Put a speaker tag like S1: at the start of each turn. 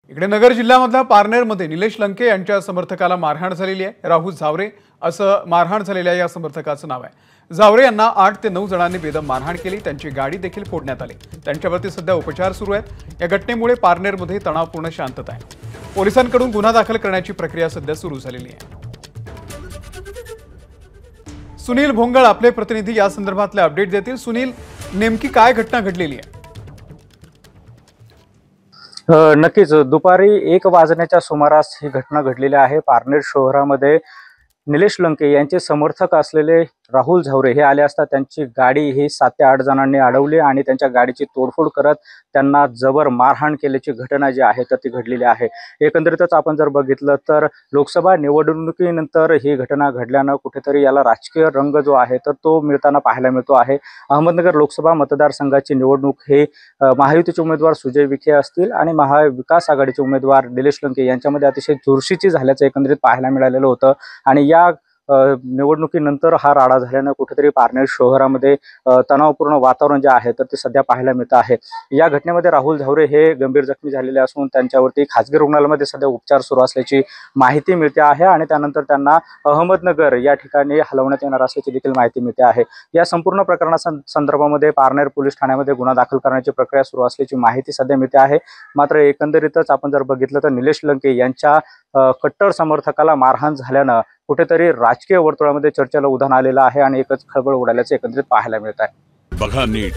S1: इकडे नगर जिल्ह्यामधल्या पारनेरमध्ये निलेश लंके यांच्या समर्थकाला मारहाण झालेली आहे। राहुल झावरे असं मारहाण झालेल्या या समर्थकाचं नाव आहे। झावरे यांना 8 ते 9 जणांनी बेदम मारहाण केली। त्यांची गाडी देखील फोडण्यात आली। त्यांच्यावरती सध्या उपचार सुरू आहेत। या घटनेमुळे पारनेरमध्ये तणावपूर्ण शांतता आहे। पोलिसांकडून गुन्हा दाखल करण्याची प्रक्रिया सध्या सुरू झालेली आहे। सुनील भोंगळ आपले प्रतिनिधी या संदर्भातले अपडेट देतील। सुनील, नेमकी काय घटना घडलेली आहे?
S2: नक्कीच दुपारी 1 वाजण्याच्या सुमारास ही घटना घडलेली आहे। पारनेर शहरामध्ये निलेश लंके यांचे समर्थक असलेले राहुल झावरे हे आले असता त्यांची गाडी ही 7 ते 8 जणांनी अडवली आणि त्यांच्या गाडीची तोडफोड करत त्यांना जबर मारहाण केल्याची घटना जी आहे तर ती घडलेली आहे। एकंदरीतच आपण जर बघितलं तर लोकसभा निवडणुकीनंतर ही घटना घडल्यानं कुठेतरी याला राजकीय रंग जो आहे तर तो मिळताना पाहायला मिळतो आहे। अहमदनगर लोकसभा मतदारसंघाची निवडणूक हे महायुतीचे उमेदवार सुजय विखे असतील आणि महाविकास आघाडीचे उमेदवार निलेश लंके यांच्यामध्ये अतिशय चुरशीची झाल्याचं एकंदरीत पाहायला मिळालेलं होतं आणि या निवडणुकीनंतर हा राडा झाल्यानं कुठेतरी पारनेर शहरामध्ये तणावपूर्ण वातावरण जे आहे तर ते सध्या पाहायला मिळतं आहे। या घटनेमध्ये राहुल झावरे हे गंभीर जखमी झालेले असून त्यांच्यावरती खासगी रुग्णालयामध्ये सध्या उपचार सुरू असल्याची माहिती मिळते आहे आणि त्यानंतर त्यांना अहमदनगर या ठिकाणी हलवण्यात येणार असल्याची देखील माहिती मिळते आहे। या संपूर्ण प्रकरणासंदर्भामध्ये पारनेर पोलीस ठाण्यामध्ये गुन्हा दाखल करण्याची प्रक्रिया सुरू असल्याची माहिती सध्या मिळते आहे। मात्र एकंदरीतच आपण जर बघितलं तर निलेश लंके यांच्या कट्टर समर्थकाला मारहाण झाल्यानं कुठेतरी राजकीय वर्तुळामध्ये चर्चेला उधाण आलेलं आहे आणि एकच खळबळ उडाल्याचं एकंदरीत पाहायला मिळत आहे।
S3: बघा नीट,